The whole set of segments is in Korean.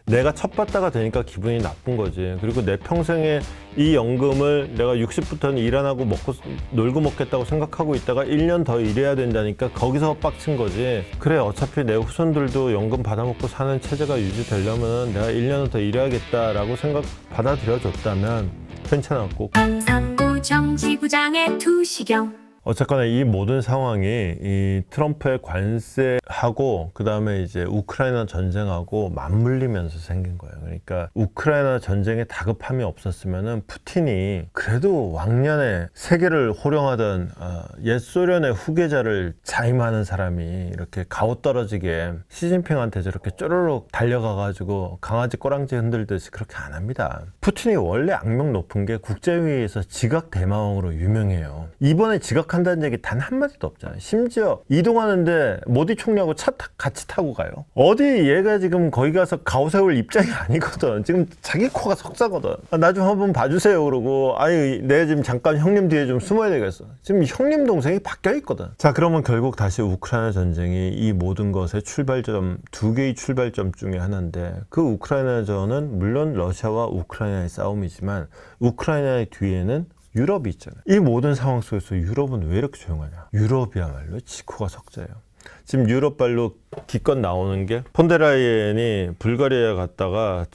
내가 첩받다가 되니까 기분이 나쁜 거지. 그리고 내 평생에 이 연금을 내가 60부터는 일 안 하고 먹고 놀고 먹겠다고 생각하고 있다가 1년 더 일해야 된다니까 거기서 빡친 거지. 그래, 어차피 내 후손들도 연금 받아먹고 사는 체제가 유지되려면 내가 1년은 더 일해야겠다라고 생각 받아들여줬다면 괜찮았고. 상부 정지부장의 투시경. 어쨌거나 이 모든 상황이 이 트럼프의 관세하고 그 다음에 이제 우크라이나 전쟁하고 맞물리면서 생긴 거예요. 그러니까 우크라이나 전쟁에 다급함이 없었으면은 푸틴이 그래도 왕년에 세계를 호령하던 옛 소련의 후계자를 자임하는 사람이 이렇게 가오떨어지게 시진핑한테 저렇게 쪼르륵 달려가가지고 강아지 꼬랑지 흔들듯이 그렇게 안 합니다. 푸틴이 원래 악명 높은 게 국제회의에서 지각 대마왕으로 유명해요. 이번에 지각한다는 얘기 단 한마디도 없잖아요. 심지어 이동하는데 모디 총리하고 차 같이 타고 가요. 어디 얘가 지금 거기 가서 가오 세울 입장이 아니거든. 지금 자기 코가 석자거든. 나 좀 한번 봐주세요 그러고, 아니 내가 지금 잠깐 형님 뒤에 좀 숨어야 되겠어. 지금 형님 동생이 바뀌어 있거든. 자, 그러면 결국 다시 우크라이나 전쟁이 이 모든 것의 출발점, 두 개의 출발점 중에 하나인데, 그 우크라이나전은 물론 러시아와 우크라이나의 싸움이지만 우크라이나의 뒤에는 유럽이 있잖아요. 이 모든 상황 속에서 유럽은 왜 이렇게 조용하냐? 유럽이야말로 지코가 석자예요. 지금 유럽발로 기껏 나오는 게, 폰데라이엔이 불가리아에 갔다가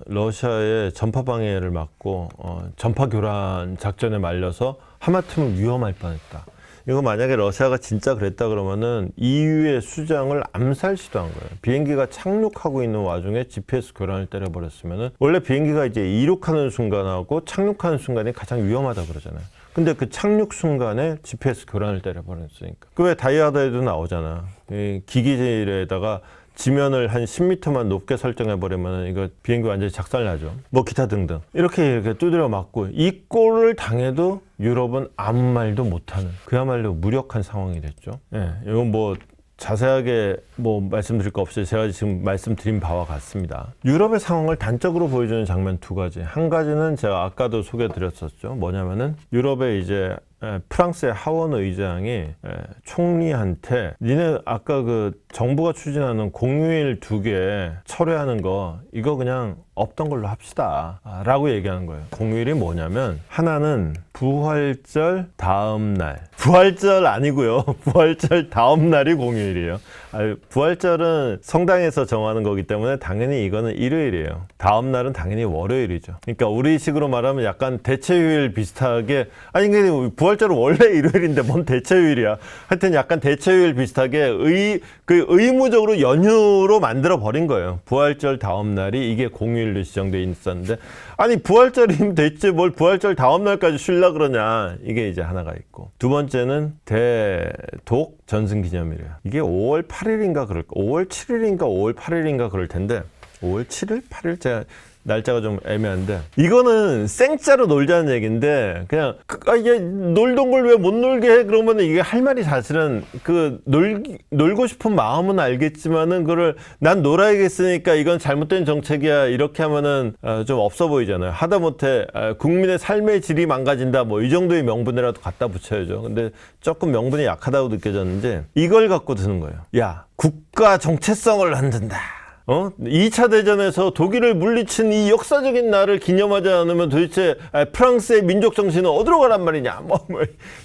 러시아의 전파 방해를 막고 전파 교란 작전에 말려서 하마터면 위험할 뻔했다. 이거 만약에 러시아가 진짜 그랬다 그러면은 EU의 수장을 암살 시도한 거예요. 비행기가 착륙하고 있는 와중에 GPS 교란을 때려버렸으면은, 원래 비행기가 이제 이륙하는 순간하고 착륙하는 순간이 가장 위험하다 그러잖아요. 근데 그 착륙 순간에 GPS 교란을 때려버렸으니까. 그 왜 다이하드에도 나오잖아. 이 기기질에다가 지면을 한 10m만 높게 설정해버리면 이거 비행기 완전히 작살나죠. 뭐 기타 등등. 이렇게 두드려 맞고, 이 꼴을 당해도 유럽은 아무 말도 못하는, 그야말로 무력한 상황이 됐죠. 예, 이건 뭐 자세하게 뭐 말씀드릴 거 없이 제가 지금 말씀드린 바와 같습니다. 유럽의 상황을 단적으로 보여주는 장면 두 가지. 한 가지는 제가 아까도 소개드렸었죠. 뭐냐면은 유럽의 이제 프랑스의 하원 의장이 총리한테 니네 아까 그 정부가 추진하는 공휴일 2개 철회하는 거 이거 그냥 없던 걸로 합시다 라고 얘기하는 거예요. 공휴일이 뭐냐면, 하나는 부활절 다음 날, 부활절 아니고요, 부활절 다음 날이 공휴일이에요. 부활절은 성당에서 정하는 거기 때문에 당연히 이거는 일요일이에요. 다음 날은 당연히 월요일이죠. 그러니까 우리식으로 말하면 약간 대체휴일 비슷하게, 아니 근데 부활절은 원래 일요일인데 뭔 대체휴일이야. 하여튼 약간 대체휴일 비슷하게 의무적으로 연휴로 만들어 버린 거예요. 부활절 다음 날이 이게 공휴일로 지정돼 있었는데, 아니 부활절이면 됐지 뭘 부활절 다음 날까지 쉬려 그러냐. 이게 이제 하나가 있고, 두 번째는 대독 전승기념일이에요. 이게 5월 8일인가 그럴, 5월 7일인가 5월 8일인가 그럴 텐데, 5월 7일? 8일? 제가 날짜가 좀 애매한데, 이거는 생짜로 놀자는 얘기인데, 그냥 이게 놀던 걸 왜 못 놀게 해? 그러면 이게 할 말이 사실은 놀고 싶은 마음은 알겠지만은, 그걸 난 놀아야겠으니까 이건 잘못된 정책이야 이렇게 하면은 좀 없어 보이잖아요. 하다못해 국민의 삶의 질이 망가진다 뭐 이 정도의 명분이라도 갖다 붙여야죠. 근데 조금 명분이 약하다고 느껴졌는지 이걸 갖고 드는 거예요. 야, 국가 정체성을 흔든다. 2차 대전에서 독일을 물리친 이 역사적인 날을 기념하지 않으면 도대체 프랑스의 민족 정신은 어디로 가란 말이냐, 뭐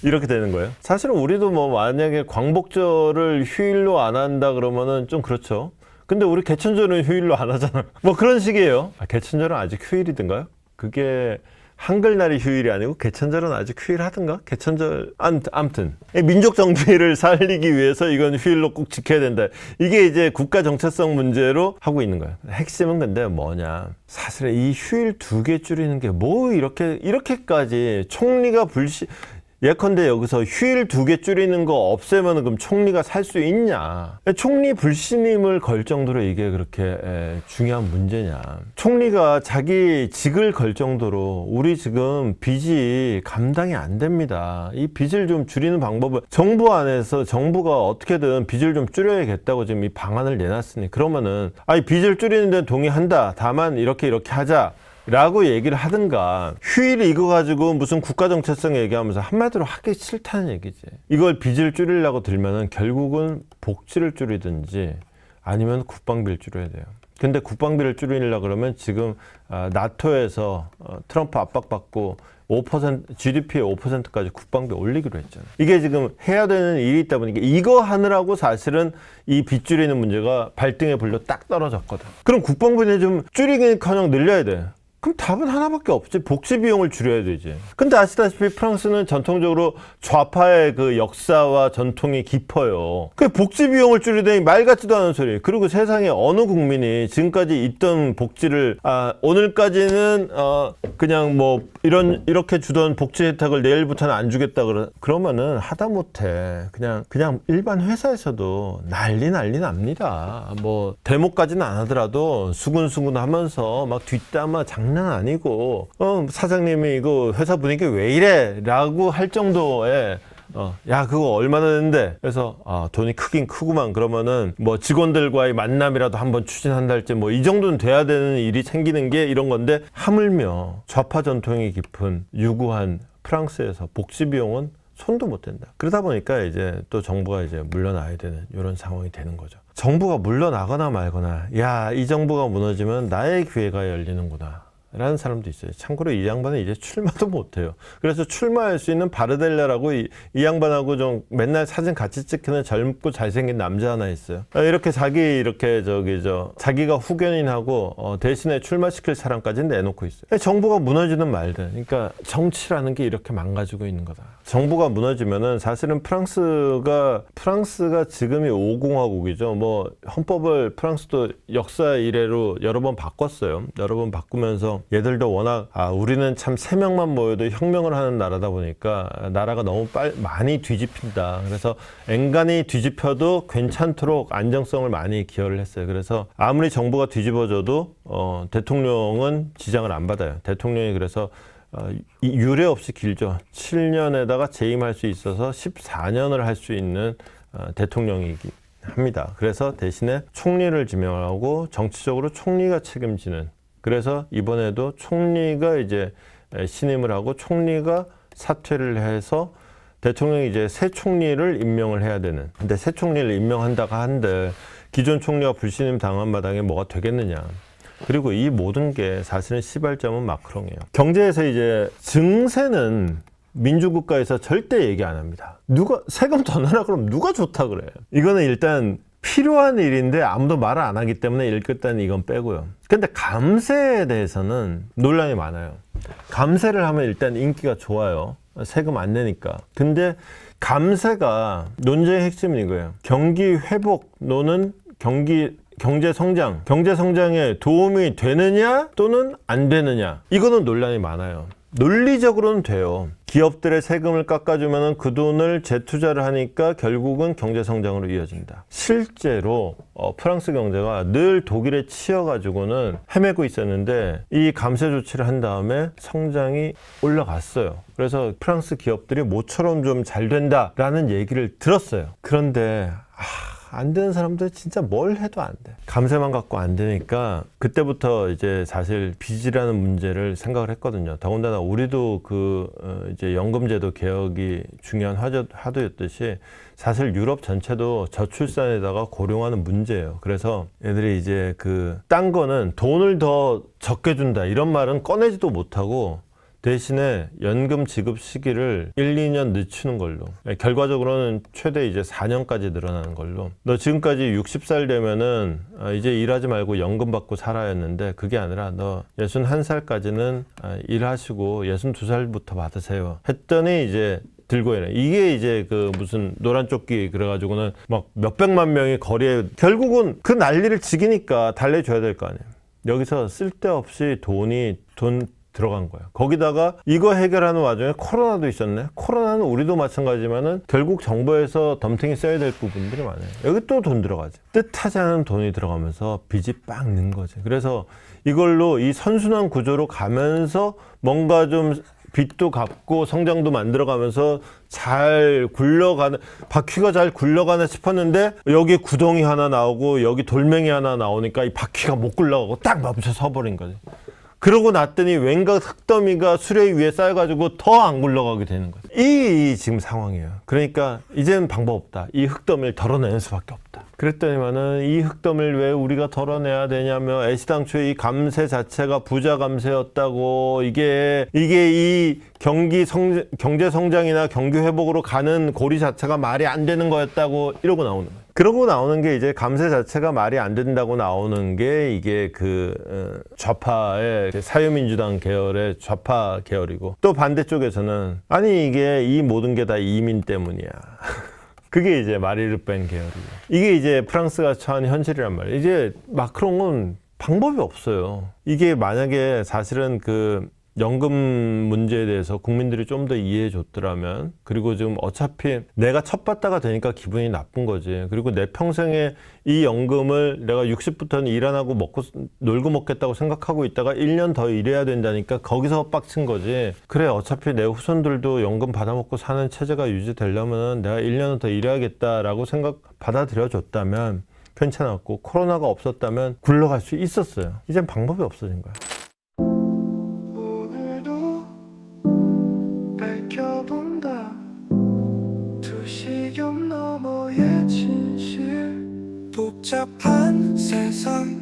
이렇게 되는 거예요. 사실은 우리도 뭐 만약에 광복절을 휴일로 안 한다 그러면은 좀 그렇죠. 근데 우리 개천절은 휴일로 안 하잖아. 뭐 그런 식이에요. 개천절은 아직 휴일이든가요? 그게 한글날이 휴일이 아니고 개천절은 아직 휴일하든가? 개천절, 아무튼 민족 정비를 살리기 위해서 이건 휴일로 꼭 지켜야 된다. 이게 이제 국가 정체성 문제로 하고 있는 거예요. 핵심은 근데 뭐냐, 사실 이 휴일 2개 줄이는 게 뭐 이렇게까지 총리가 예컨대 여기서 휴일 2개 줄이는 거 없애면 그럼 총리가 살 수 있냐? 총리 불신임을 걸 정도로 이게 그렇게 중요한 문제냐? 총리가 자기 직을 걸 정도로 우리 지금 빚이 감당이 안 됩니다. 이 빚을 좀 줄이는 방법을 정부 안에서 정부가 어떻게든 빚을 좀 줄여야겠다고 지금 이 방안을 내놨으니, 그러면은 빚을 줄이는 데 동의한다. 다만 이렇게 하자. 라고 얘기를 하든가, 휴일 이거 가지고 무슨 국가 정체성 얘기하면서 한마디로 하기 싫다는 얘기지. 이걸 빚을 줄이려고 들면은 결국은 복지를 줄이든지 아니면 국방비를 줄여야 돼요. 근데 국방비를 줄이려고 그러면 지금 나토에서 트럼프 압박받고 5% GDP의 5%까지 국방비 올리기로 했잖아요. 이게 지금 해야 되는 일이 있다 보니까 이거 하느라고 사실은 이 빚 줄이는 문제가 발등에 불려 딱 떨어졌거든. 그럼 국방비는 좀 줄이기는커녕 늘려야 돼. 그럼 답은 하나밖에 없지. 복지 비용을 줄여야 되지. 근데 아시다시피 프랑스는 전통적으로 좌파의 그 역사와 전통이 깊어요. 그 복지 비용을 줄이더니 말 같지도 않은 소리. 그리고 세상에 어느 국민이 지금까지 있던 복지를 오늘까지는 그냥 뭐 이렇게 주던 복지 혜택을 내일부터는 안 주겠다 그러면은 하다못해 그냥 일반 회사에서도 난리 납니다. 뭐 데모까지는 안 하더라도 수근수근 하면서 막 뒷담화 장난 아니고 사장님이 이거 회사 분위기 왜 이래? 라고 할 정도의 야 그거 얼마나 되는데? 그래서 돈이 크긴 크구만. 그러면은 뭐 직원들과의 만남이라도 한번 추진한다 할지 뭐 이 정도는 돼야 되는 일이 생기는 게 이런 건데, 하물며 좌파 전통이 깊은 유구한 프랑스에서 복지 비용은 손도 못 댄다. 그러다 보니까 이제 또 정부가 이제 물러나야 되는 이런 상황이 되는 거죠. 정부가 물러나거나 말거나, 야, 이 정부가 무너지면 나의 기회가 열리는구나 라는 사람도 있어요. 참고로 이 양반은 이제 출마도 못해요. 그래서 출마할 수 있는 바르델라라고 이 양반하고 좀 맨날 사진 같이 찍히는 젊고 잘생긴 남자 하나 있어요. 이렇게 자기가 후견인하고 대신에 출마시킬 사람까지 내놓고 있어요. 정부가 무너지는 말든. 그러니까 정치라는 게 이렇게 망가지고 있는 거다. 정부가 무너지면은 사실은 프랑스가 지금이 5공화국이죠. 뭐 헌법을 프랑스도 역사 이래로 여러 번 바꿨어요. 여러 번 바꾸면서 얘들도 워낙 우리는 참 3명만 모여도 혁명을 하는 나라다 보니까 나라가 너무 많이 뒤집힌다. 그래서 엔간히 뒤집혀도 괜찮도록 안정성을 많이 기여를 했어요. 그래서 아무리 정부가 뒤집어져도 대통령은 지장을 안 받아요. 대통령이 그래서 유례 없이 길죠. 7년에다가 재임할 수 있어서 14년을 할 수 있는 대통령이기 합니다. 그래서 대신에 총리를 지명하고 정치적으로 총리가 책임지는, 그래서 이번에도 총리가 이제 신임을 하고 총리가 사퇴를 해서 대통령이 이제 새 총리를 임명을 해야 되는. 근데 새 총리를 임명한다고 한들 기존 총리가 불신임 당한 마당에 뭐가 되겠느냐. 그리고 이 모든 게 사실은 시발점은 마크롱이에요. 경제에서 이제 증세는 민주국가에서 절대 얘기 안 합니다. 누가 세금 더 내라 그러면 누가 좋다 그래요. 이거는 일단 필요한 일인데 아무도 말을 안 하기 때문에 일단 이건 빼고요. 근데 감세에 대해서는 논란이 많아요. 감세를 하면 일단 인기가 좋아요. 세금 안 내니까. 근데 감세가 논쟁의 핵심은 이거예요. 경기 회복 또는 경제 성장에 도움이 되느냐 또는 안 되느냐. 이거는 논란이 많아요. 논리적으로는 돼요. 기업들의 세금을 깎아주면 그 돈을 재투자를 하니까 결국은 경제성장으로 이어진다. 실제로 프랑스 경제가 늘 독일에 치여가지고는 헤매고 있었는데 이 감세 조치를 한 다음에 성장이 올라갔어요. 그래서 프랑스 기업들이 모처럼 좀 잘 된다라는 얘기를 들었어요. 그런데 안 되는 사람들 진짜 뭘 해도 안 돼. 감세만 갖고 안 되니까 그때부터 이제 사실 빚이라는 문제를 생각을 했거든요. 더군다나 우리도 이제 연금제도 개혁이 중요한 화두였듯이 사실 유럽 전체도 저출산에다가 고령화는 문제예요. 그래서 애들이 이제 딴 거는 돈을 더 적게 준다 이런 말은 꺼내지도 못하고 대신에 연금 지급 시기를 1, 2년 늦추는 걸로, 결과적으로는 최대 이제 4년까지 늘어나는 걸로. 너 지금까지 60살 되면은 이제 일하지 말고 연금 받고 살아야 했는데 그게 아니라 너 61살까지는 일하시고 62살부터 받으세요 했더니 이제 들고 이래. 이게 이제 무슨 노란 조끼 그래가지고는 막 몇백만 명이 거리에, 결국은 그 난리를 지기니까 달래줘야 될 거 아니에요. 여기서 쓸데없이 돈 들어간 거예요. 거기다가 이거 해결하는 와중에 코로나도 있었네. 코로나는 우리도 마찬가지지만은 결국 정부에서 덤탱이 써야 될 부분들이 많아요. 여기 또 돈 들어가죠. 뜻하지 않은 돈이 들어가면서 빚이 빵 는 거지. 그래서 이걸로 이 선순환 구조로 가면서 뭔가 좀 빚도 갚고 성장도 만들어가면서 잘 굴러가는, 바퀴가 잘 굴러가나 싶었는데 여기 구덩이 하나 나오고 여기 돌멩이 하나 나오니까 이 바퀴가 못 굴러가고 딱 멈춰 서버린 거지. 그러고 났더니 왠가 흙더미가 수레 위에 쌓여가지고 더 안 굴러가게 되는 거예요. 이 지금 상황이에요. 그러니까 이제는 방법 없다. 이 흙더미를 덜어내는 수밖에 없다. 그랬더니만은 이 흙더미를 왜 우리가 덜어내야 되냐며 애시당초에 이 감세 자체가 부자 감세였다고 이게 이 경제 성장이나 경기 회복으로 가는 고리 자체가 말이 안 되는 거였다고 이러고 나오는 거예요. 그러고 나오는 게 이제 감세 자체가 말이 안 된다고 나오는 게 이게 좌파의 사회민주당 계열의 좌파 계열이고 또 반대쪽에서는 아니 이게 이 모든 게 다 이민 때문이야. 그게 이제 마리르펜 계열이고 이게 이제 프랑스가 처한 현실이란 말이에요. 이제 마크롱은 방법이 없어요. 이게 만약에 사실은 연금 문제에 대해서 국민들이 좀 더 이해해 줬더라면 그리고 지금 어차피 내가 첩받다가 되니까 기분이 나쁜 거지. 그리고 내 평생에 이 연금을 내가 60부터는 일 안 하고 놀고 먹겠다고 생각하고 있다가 1년 더 일해야 된다니까 거기서 빡친 거지. 그래 어차피 내 후손들도 연금 받아먹고 사는 체제가 유지되려면 내가 1년은 더 일해야겠다라고 받아들여 줬다면 괜찮았고 코로나가 없었다면 굴러갈 수 있었어요. 이젠 방법이 없어진 거야. 밝혀본다 두시경 너머의 진실 복잡한 세상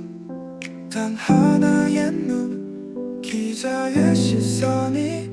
단 하나의 눈 기자의 시선이